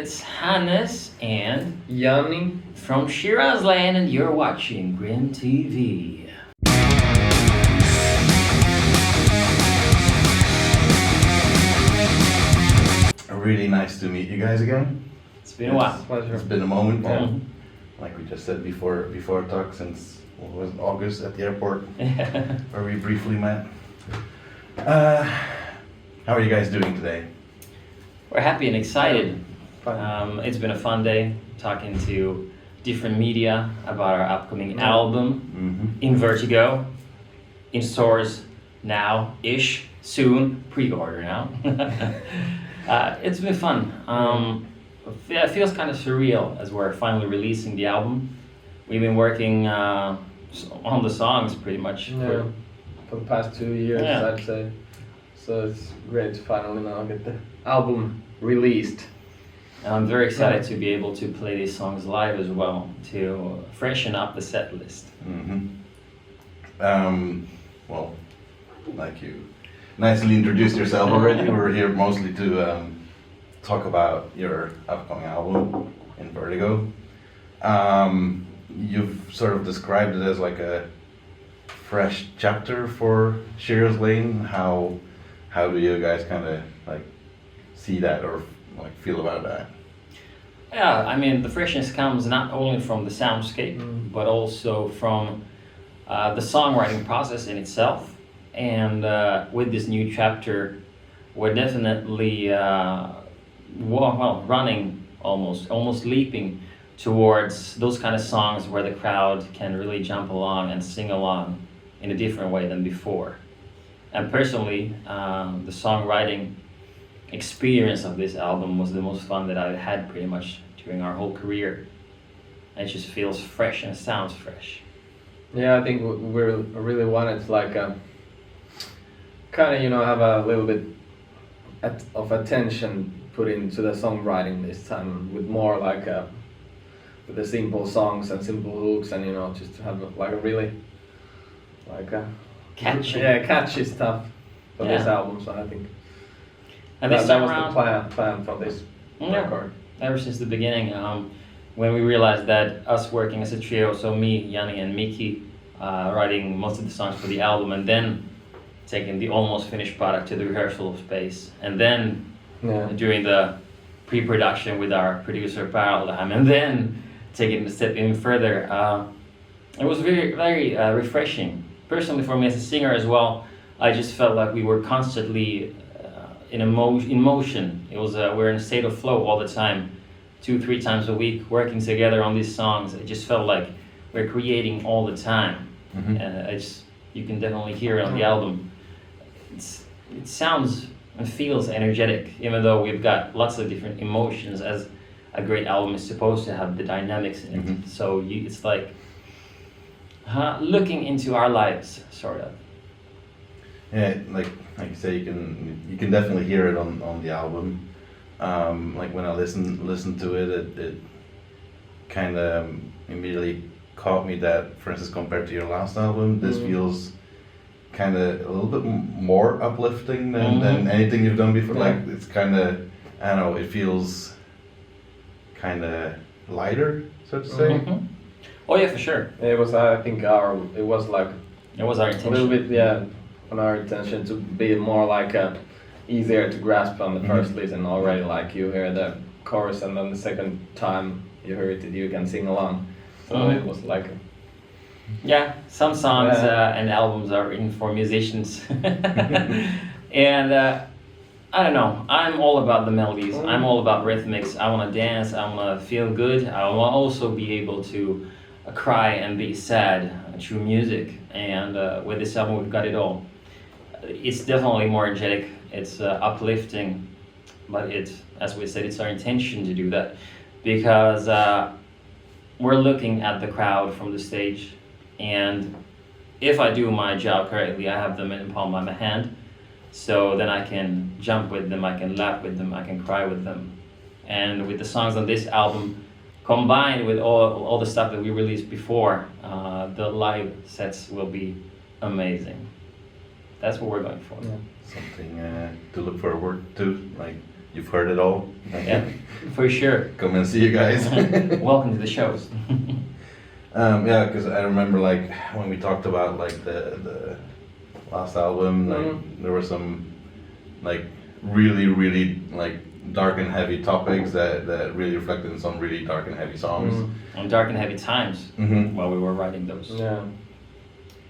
it's Hannes and Jani from Shiraz Lane, and you're watching GRIMM TV. Really nice to meet you guys again. It's been a while. Pleasure. It's been a moment, Mhm. like we just said before talk, since what was it, August at the airport where we briefly met. How are you guys doing today? We're happy and excited. Fine. It's been a fun day talking to different media about our upcoming album, In Vertigo, in stores now-ish, soon, pre-order now. It's been fun. It feels kind of surreal as we're finally releasing the album. We've been working on the songs pretty much. For the past 2 years, Yeah. I'd say. So it's great to finally now get the album released. And I'm very excited to be able to play these songs live as well, to freshen up the set list. Well, like you nicely introduced yourself already. We're here mostly to talk about your upcoming album, In Vertigo. You've sort of described it as like a fresh chapter for Shiraz Lane. How do you guys kind of like see that or like feel about that? Yeah, I mean, the freshness comes not only from the soundscape, but also from the songwriting process in itself. And with this new chapter, we're definitely running, almost leaping towards those kind of songs where the crowd can really jump along and sing along in a different way than before. And personally, the songwriting experience of this album was the most fun that I've had pretty much during our whole career. It just feels fresh and sounds fresh. Yeah, I think we really wanted to like kind of have a little bit of attention put into the songwriting this time, with more like with the simple songs and simple hooks, and just to have like a really like catchy stuff for this album. So I think And that this was time around, the plan for this record. ever since the beginning, when we realized that us working as a trio, so me, Jani, and Miki, writing most of the songs for the album, and then taking the almost finished product to the rehearsal space, and then doing the pre-production with our producer Paraldam, and then taking the step even further. It was very refreshing. Personally, for me as a singer as well, I just felt like we were constantly in motion. It was we're in a state of flow all the time, 2-3 times a week, working together on these songs. It just felt like we're creating all the time. You can definitely hear it on the album. It sounds and feels energetic, even though we've got lots of different emotions, as a great album is supposed to have the dynamics in it. So it's like looking into our lives, sort of. Yeah, like you say, you can definitely hear it on the album. Like when I listen to it, it kind of immediately caught me that, for instance, compared to your last album, this feels kind of a little bit more uplifting than anything you've done before. Like it's kind of, I don't know, it feels kind of lighter, so to say. Oh yeah, for sure. It was, I think, our intention. a little bit, on our intention to be more like easier to grasp on the first listen already. Like you hear the chorus, and then the second time you hear it, you can sing along. So it was like some songs and albums are written for musicians. And I don't know, I'm all about the melodies. I'm all about rhythmics. I want to dance, I want to feel good. I want to also be able to cry and be sad through music. And with this album, we've got it all. It's definitely more energetic, it's uplifting, but as we said, it's our intention to do that, because we're looking at the crowd from the stage, and if I do my job correctly, I have them in the palm of my hand, so then I can jump with them, I can laugh with them, I can cry with them. And with the songs on this album, combined with all the stuff that we released before, the live sets will be amazing. That's what we're going for. Something to look forward to, like you've heard it all. Yeah, for sure. Come and see you guys. Welcome to the shows. Yeah, because I remember like when we talked about like the last album, like there were some like really like dark and heavy topics that really reflected in some really dark and heavy songs. And dark and heavy times while we were writing those. Yeah.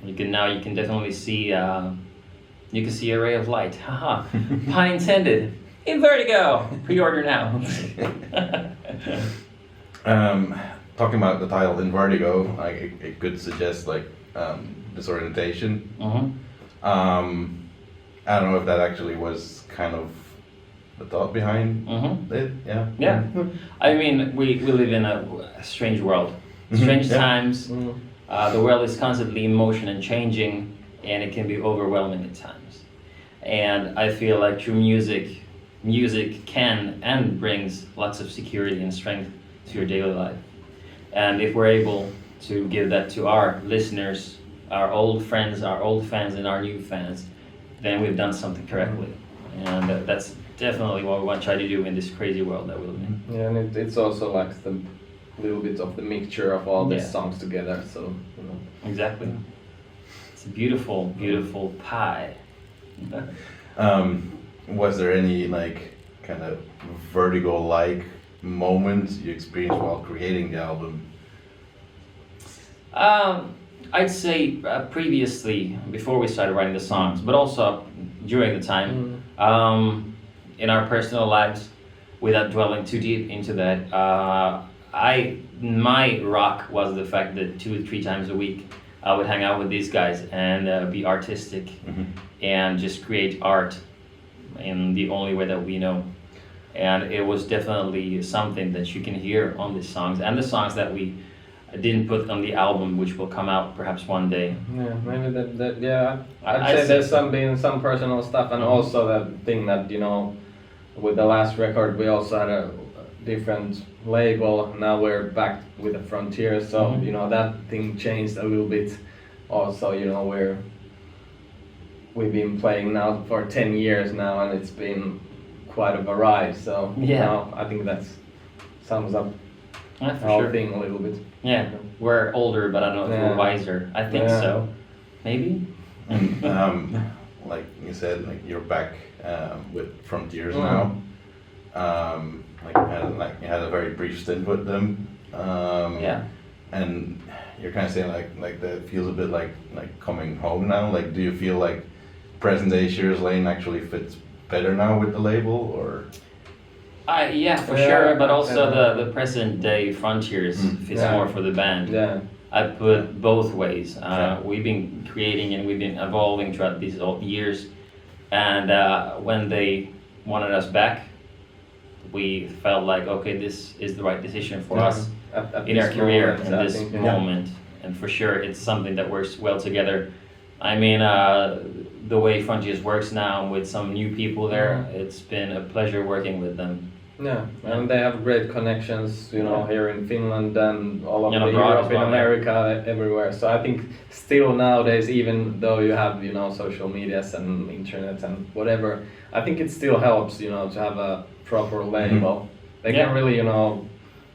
You can definitely see you can see a ray of light. Haha. Pun intended. In Vertigo. Pre-order now. Talking about the title In Vertigo, like it could suggest like disorientation. I don't know if that actually was kind of the thought behind it. Yeah. Yeah. I mean, we live in a strange world. Strange times. The world is constantly in motion and changing, and it can be overwhelming at times. And I feel like through music can and brings lots of security and strength to your daily life. And if we're able to give that to our listeners, our old friends, our old fans, and our new fans, then we've done something correctly. And that's definitely what we want to try to do in this crazy world that we live in. Yeah, and it's also like the little bit of the mixture of all these songs together, so, you know. Exactly. It's a beautiful, beautiful pie. Was there any like kind of Vertigo-like moments you experienced while creating the album? I'd say previously, before we started writing the songs, but also during the time, in our personal lives, without dwelling too deep into that, my rock was the fact that 2 or 3 times a week I would hang out with these guys and be artistic and just create art in the only way that we know. And it was definitely something that you can hear on these songs and the songs that we didn't put on the album, which will come out perhaps one day. Yeah, maybe that yeah. I'd say there's some personal stuff, and also that thing that, you know, with the last record we also had a different label. Now we're back with the Frontier, so you know that thing changed a little bit. Also, you know, we've been playing now for 10 years now, and it's been quite of a ride. So you know, I think that sums up our thing a little bit. Yeah, we're older, but I don't know if we're wiser. I think so. Maybe. And like you said, like you're back with Frontiers now. Like you had a very brief stint with them. And you're kind of saying like that feels a bit like coming home now. Like, do you feel like present day Shiraz Lane actually fits better now with the label, or? Yeah, for sure, but also the present day Frontiers fits more for the band. Yeah, I put both ways. We've been creating and we've been evolving throughout these years, and when they wanted us back, we felt like, okay, this is the right decision for us in our career in this moment, and for sure it's something that works well together. I mean, the way Frontiers works now with some new people there, it's been a pleasure working with them. Yeah, and they have great connections, you know, here in Finland and all over Europe, in America, everywhere. So I think still nowadays, even though you have, you know, social medias and internet and whatever, I think it still helps, you know, to have a proper label. They can really, you know,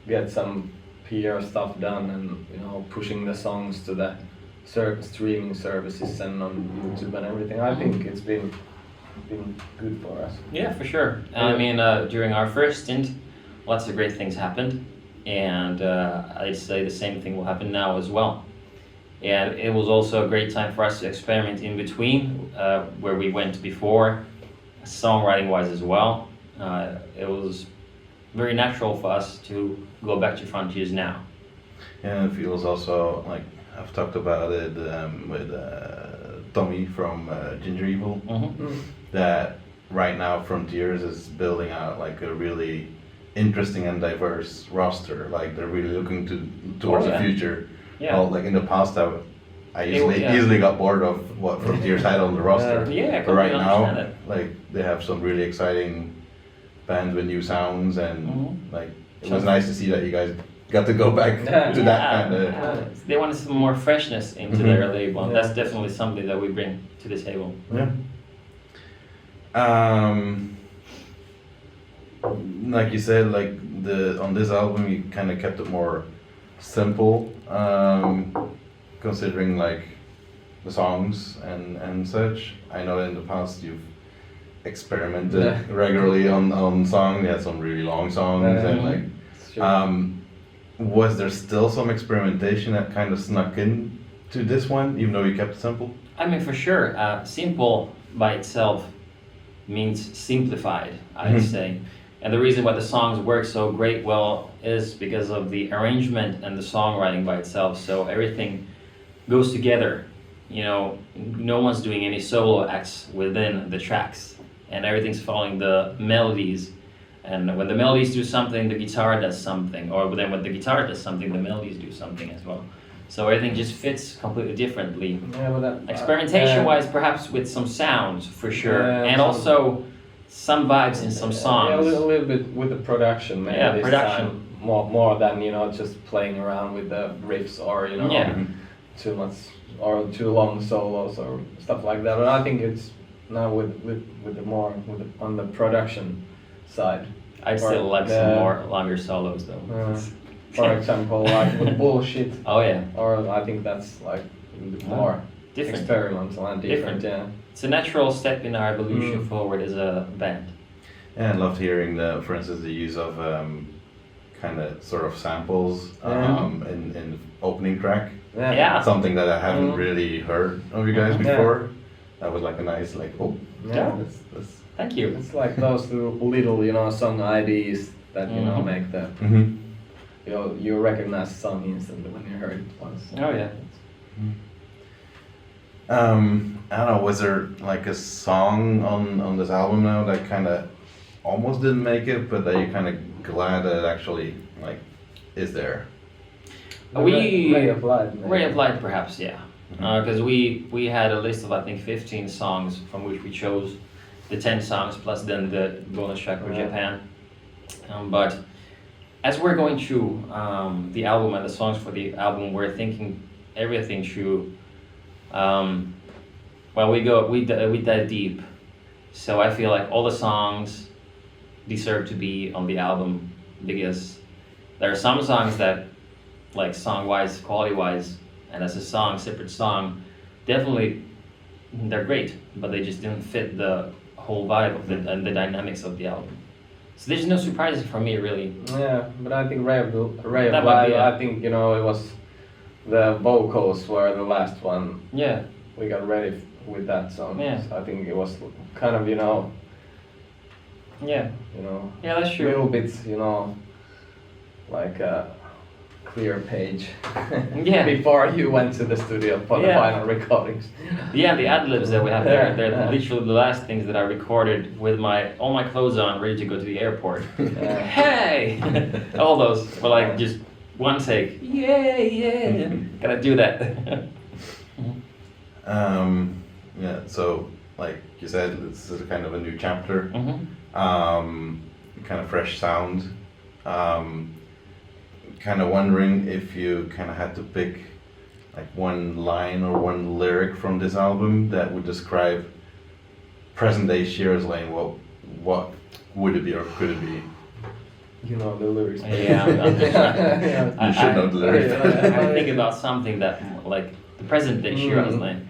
get some PR stuff done and, you know, pushing the songs to the streaming services and on YouTube and everything. I think it's been good for us. Yeah, for sure. I mean, during our first stint, lots of great things happened, and I'd say the same thing will happen now as well. And it was also a great time for us to experiment in between, where we went before, songwriting-wise as well. It was very natural for us to go back to Frontiers now. Yeah, it feels also like I've talked about it with Tommy from Ginger Evil. That right now Frontiers is building out like a really interesting and diverse roster. Like they're really looking towards the future. Yeah. Well, like in the past, I easily got bored of what Frontiers had on the roster. But right now, like they have some really exciting bands with new sounds, and like it was nice to see that you guys got to go back to that kind of. They wanted some more freshness into their label, and that's definitely something that we bring to the table. Yeah. like you said, like on this album, you kind of kept it more simple, considering like the songs and such. I know in the past you've experimented regularly on songs. You had some really long songs and like. Was there still some experimentation that kind of snuck in to this one, even though you kept it simple? I mean, for sure. Simple by itself means simplified, I'd say. And the reason why the songs work so great well is because of the arrangement and the songwriting by itself. So everything goes together. You know, no one's doing any solo acts within the tracks, and everything's following the melodies. And when the melodies do something, the guitar does something. Or then when the guitar does something, the melodies do something as well. So everything just fits completely differently. Yeah, well, Experimentation-wise, perhaps with some sounds, for sure. And also some vibes in some songs. Yeah, a little bit with the production, maybe this production. time. More than, you know, just playing around with the riffs or, you know, too much or too long solos or stuff like that. But I think it's now with the more on the production side. I'd still like some more longer solos though. For example, like with Bullshit. Oh yeah. Or I think that's like more different. Experimental and different. Yeah. It's a natural step in our evolution forward as a band. Yeah, I loved hearing for instance, the use of kind of sort of samples in the opening track. Yeah. Something that I haven't really heard of you guys before. That was like a nice that's Thank you. It's like those little, you know, song IDs that, you know, make the, you recognize the song instantly when you heard it once. Oh yeah. I don't know, was there like a song on this album now that kind of almost didn't make it, but that you're kind of glad that it actually like is there? Ray of Light. Maybe. Ray of Light, perhaps, yeah. Because we had a list of I think 15 songs from which we chose the 10 songs plus then the bonus track for Japan. But as we're going through the album and the songs for the album, we're thinking everything through. Well, we dive deep, so I feel like all the songs deserve to be on the album because there are some songs that, like song-wise, quality-wise, and as a song, separate song, definitely they're great, but they just didn't fit the whole vibe of and the dynamics of the album. So there's no surprises for me really. Yeah, but I think Ray of Light, I think, you know, it was the vocals were the last one. Yeah. We got ready with that song. Yeah. So I think it was kind of, you know. Yeah. You know. Yeah, that's true. Little bits, you know, like a clear page. Yeah. Before you went to the studio for the final recordings. Yeah, the ad-libs that we have there, they're literally the last things that I recorded with all my clothes on, ready to go to the airport. Hey! All those were like just one take. Yeah. Gotta do that. Yeah, so like you said, this is kind of a new chapter. Kind of fresh sound. Kind of wondering if you kind of had to pick like one line or one lyric from this album that would describe present day Shiraz Lane. What would it be or could it be? You know the lyrics. Yeah, You should know the lyrics. I think about something that like the present day Shiraz Lane.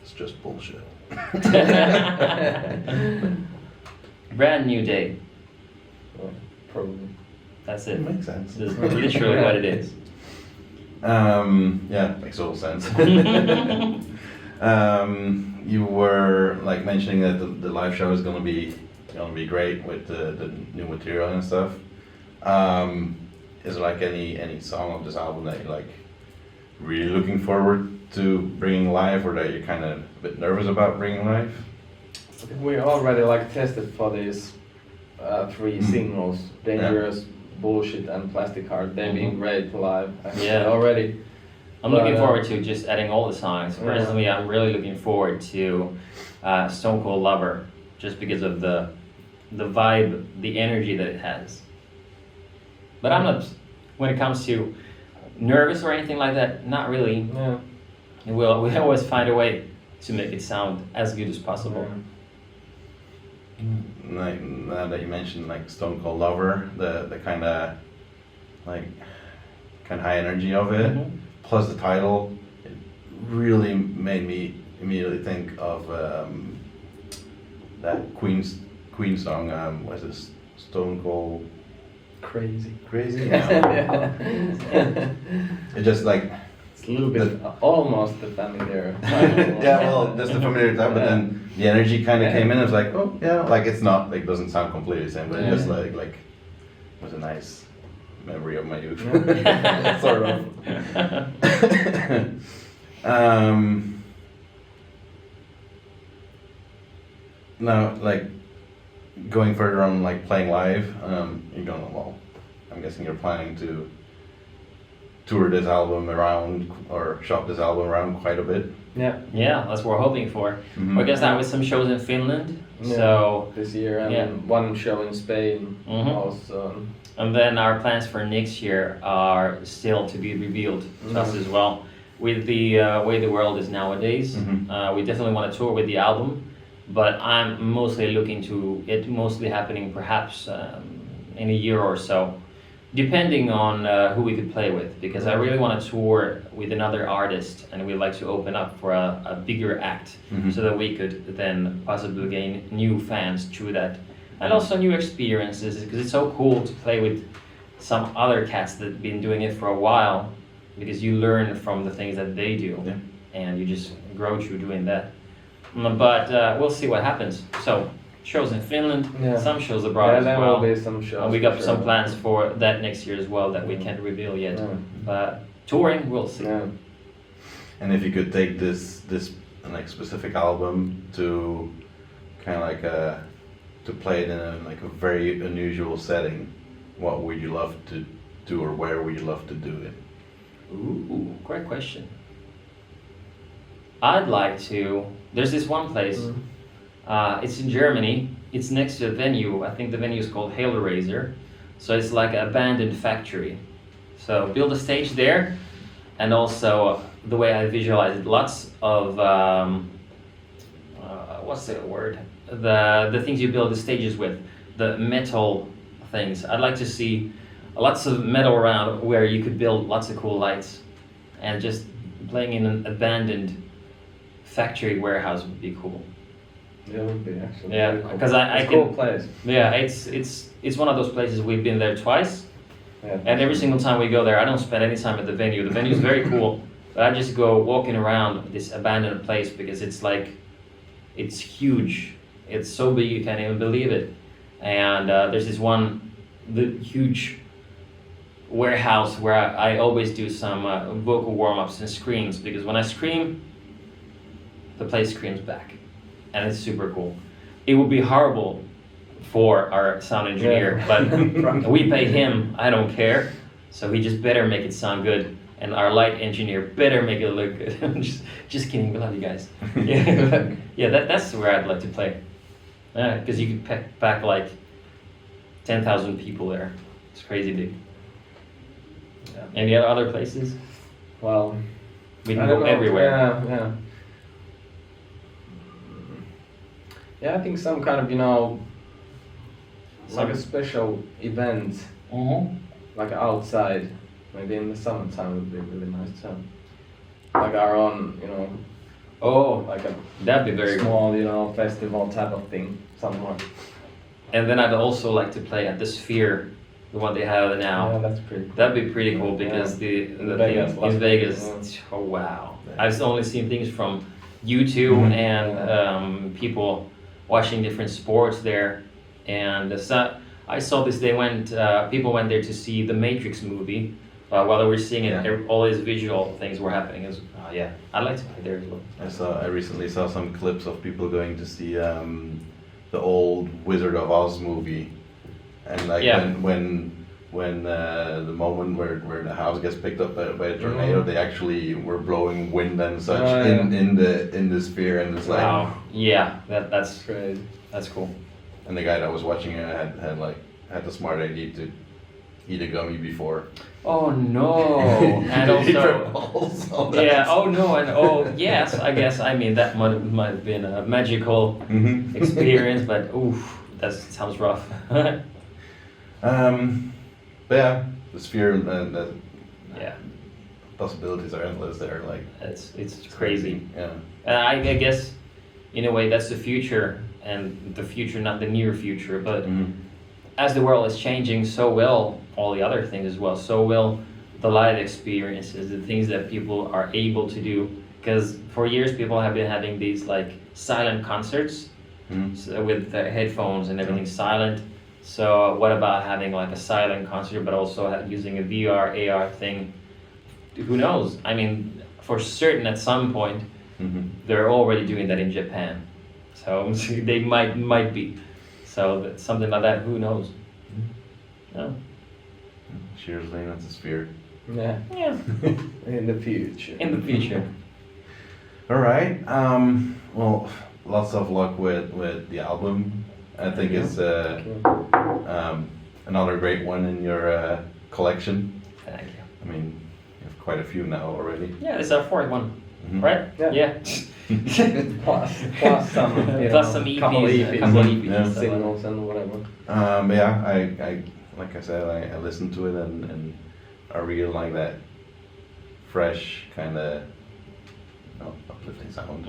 It's just bullshit. Brand new day. Well, probably. That's it. Makes sense. This is literally what it is. Yeah, makes total sense. You were like mentioning that the live show is gonna be great with the new material and stuff. Is there like any song of this album that you're like really looking forward to bringing live, or that you're kind of a bit nervous about bringing live? We already like tested for these 3 singles, Dangerous, Bullshit and Plastic Heart. They've been great live already. I'm looking forward to just adding all the songs. Personally, I'm really looking forward to Stone Cold Lover, just because of the vibe, the energy that it has. But I'm not, when it comes to nervous or anything like that, not really. Yeah. We always find a way to make it sound as good as possible. Like now that you mentioned like Stone Cold Lover, the kind of high energy of it, Mhm. plus the title, it really made me immediately think of that Queen song. Was it Stone Cold Crazy. Crazy? Yeah. It just like It's a little bit almost the familiar. yeah, well, just the familiar type, but then the energy kind of Yeah. came in. It's like, oh yeah, like it's not like doesn't sound completely the same, but it just Yeah. like was a nice memory of my youth. Yeah. Sort of. Now, like going further on, like playing live, you're gonna well, I'm guessing you're planning to tour this album around or shop this album around quite a bit. Yeah. Yeah, that's what we're hoping for. Mhm. I guess that with some shows in Finland. Yeah. So, This year and Yeah. one show in Spain Mhm. also. and then our plans for next year are still to be revealed to us as well. With the way the world is nowadays, Mhm. we definitely want to tour with the album, but I'm mostly looking to it mostly happening perhaps in a year or so, depending on who we could play with, because I really want to tour with another artist, and we'd like to open up for a bigger act, Mhm. so that we could then possibly gain new fans through that, and also new experiences, because it's so cool to play with some other cats that have been doing it for a while, because you learn from the things that they do, Yeah. and you just grow through doing that. But we'll see what happens. So, shows in Finland, Yeah. some shows abroad Yeah, as there well. will be some shows. And we for got some sure. plans for that next year as well that we can't reveal yet. Yeah. But touring, we'll see. Yeah. And if you could take this like specific album to kind of like to play it in a very unusual setting, what would you love to do, or where would you love to do it? Ooh, great question. I'd like to. There's this one place. It's in Germany. It's next to a venue. I think the venue is called Hellraiser. So it's like an abandoned factory. So build a stage there, and also the way I visualize it, lots of what's the word? The things you build the stages with, the metal things. I'd like to see lots of metal around where you could build lots of cool lights, and just playing in an abandoned factory warehouse would be cool. It would be actually. Yeah, very cool. because I It's a can. cool place. Yeah, it's one of those places we've been there twice, Yeah. and every single time we go there, I don't spend any time at the venue. The venue is very cool, but I just go walking around this abandoned place because it's huge. It's so big you can't even believe it. And there's this the huge warehouse where I always do some vocal warm-ups and screams, because when I scream, the place screams back, and it's super cool. It would be horrible for our sound engineer, Yeah. but we pay him, I don't care, so he just better make it sound good, and our light engineer better make it look good. just kidding, we love you guys. Yeah, yeah, that's where I'd like to play, because you could pack like 10,000 people there. It's crazy big. Yeah. Any other places? Well, We I can don't go know. everywhere. Yeah. Yeah, I think some kind of, like a special event, Mm-hmm. like outside, maybe in the summertime would be really nice too. Like our own, Oh, like a that'd be very cool. small, festival type of thing somewhere. And then I'd also like to play at the Sphere, the one they have now. Yeah, that's pretty. That'd be pretty cool, because the Vegas, thing in Vegas. yeah. Oh wow! Yeah. I've only seen things from YouTube Mhm. and people watching different sports there, and I saw this. People went there to see the Matrix movie. While they were seeing it, Yeah. all these visual things were happening. Yeah, I'd like to play there as well. I recently saw some clips of people going to see the old Wizard of Oz movie, and like Yeah. when the moment where the house gets picked up by a tornado, they actually were blowing wind and such Oh, yeah. in the sphere, and it's like, Wow. Yeah, That's crazy. that's cool. and the guy that was watching it had the smart idea to eat a gummy before. Oh no! And also, yeah. Oh no! And oh yes, I guess. I mean, that might have been a magical experience, but oof, that sounds rough. But yeah, the sphere and the Yeah, possibilities are endless there. Like it's crazy. Yeah. I guess, in a way, that's the future, and the future, not the near future, but as the world is changing, so will all the other things as well. So will the live experiences, the things that people are able to do. Because for years, people have been having these like silent concerts so with their headphones and everything silent. So what about having like a silent concert, but also using a VR, AR thing? Who knows? I mean, for certain, at some point, they're already doing that in Japan. So they might be. So that's something like that. Who knows? No. Shiraz Lane, that's a sphere. Yeah. Yeah. In the future. In the future. All right. Well, lots of luck with the album. I think it's another great one in your collection. Thank you. I mean, you have quite a few now already. Yeah, this is our fourth one, right? Yeah. plus some, Plus some EPs, couple a EPs, couple EPs and stuff. singles and whatever. But yeah, I like I said, I listened to it and I really like that fresh kind of uplifting sound.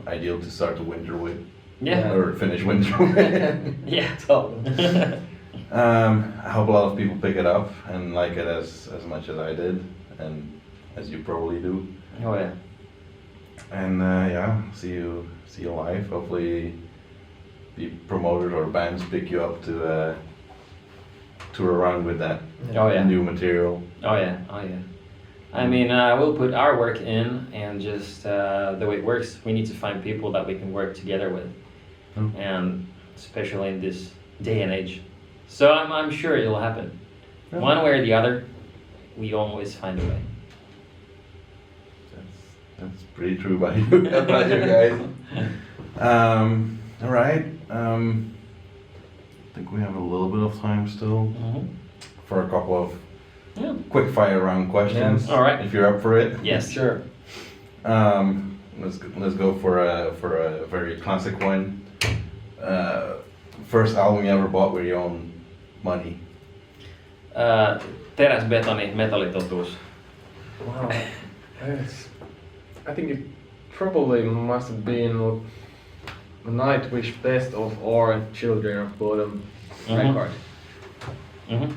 Ideal to start the winter with. Yeah. Or finish winter with. Yeah. Totally. I hope a lot of people pick it up and like it as much as I did, and as you probably do. Oh yeah. And yeah, see you live. Hopefully, be promoted or bands pick you up to tour around with that Oh yeah. new material. Oh yeah. Oh yeah. I mean, we'll put our work in, and just the way it works, we need to find people that we can work together with, and especially in this day and age. So I'm sure it'll happen. Yeah. One way or the other, we always find a way. That's pretty true about you, about you guys. All right. I think we have a little bit of time still for a couple of quick fire round questions. All right. If you're up for it. Yes. Sure. Let's go for a very classic one. First album you ever bought with your own money. Teräsbetoni, metallitotuus. Wow. I think it probably must have been Nightwish Best of or Children of Bodom record.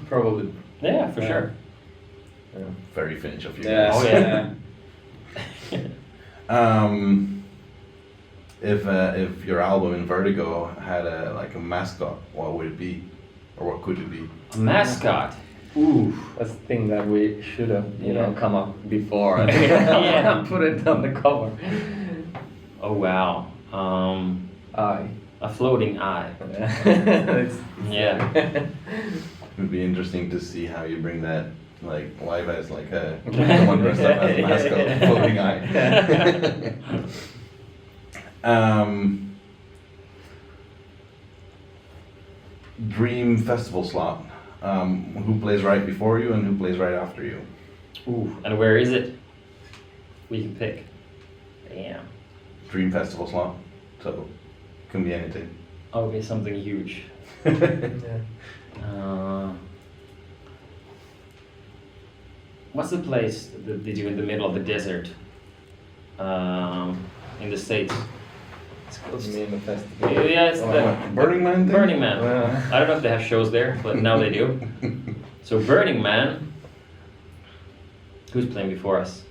Probably. Yeah, for sure. Yeah. Very Finnish of you Yeah. guys. Oh yeah. If your album In Vertigo had a mascot, what would it be, or what could it be? A mascot. Ooh, that's the thing that we should have, come up before and Yeah. put it on the cover. Oh wow. Eye. A floating eye. Yeah. It would be interesting to see how you bring that live as a one dressed up as a mascot, floating eye. Dream festival slot. Who plays right before you and who plays right after you? Ooh. And where is it? We can pick. Damn. Dream festival slot. So, can be anything. Okay, something huge. What's the place that they do in the middle of the desert? In the States. It's called. You mean the festival? Yeah, it's the Burning Man thing? Burning Man. Yeah. I don't know if they have shows there, but now they do. So Burning Man. Who's playing before us?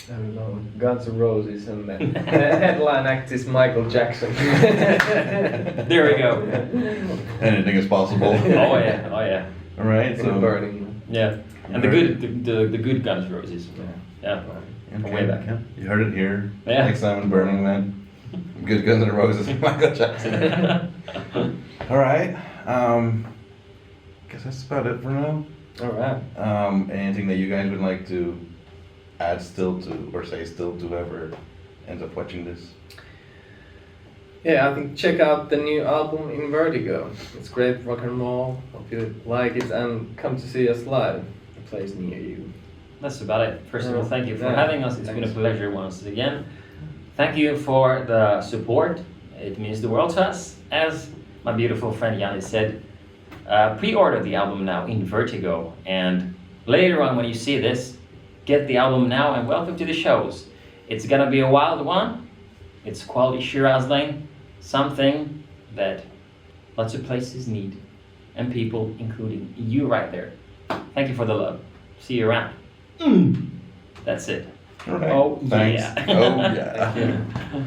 I don't know. Guns N' Roses and the headline act is Michael Jackson. There we go. Anything is possible. Oh yeah, oh yeah. All right, So so Burning. Yeah, and the good Guns N' Roses. Yeah, Okay. way back. Yeah. You heard it here. Yeah. Next time in Burning Man. Good Guns N' Roses, Michael Jackson. All right. Guess that's about it for now. All right. Anything that you guys would like to add still to, or say still to whoever ends up watching this? Yeah, I think check out the new album In Vertigo. It's great rock and roll. Hope you like it and come to see us live. A place near you. That's about it. First of all, thank you for Yeah, having us. It's been a thanks. pleasure once again. Thank you for the support. It means the world to us. As my beautiful friend Jani said, pre-order the album now, In Vertigo. And later on when you see this, get the album now and welcome to the shows. It's gonna be a wild one. It's quality Shiraz Lane. Something that lots of places need. And people, including you right there. Thank you for the love. See you around. That's it. All right. Oh, Thanks. yeah. Oh yeah. Thank you.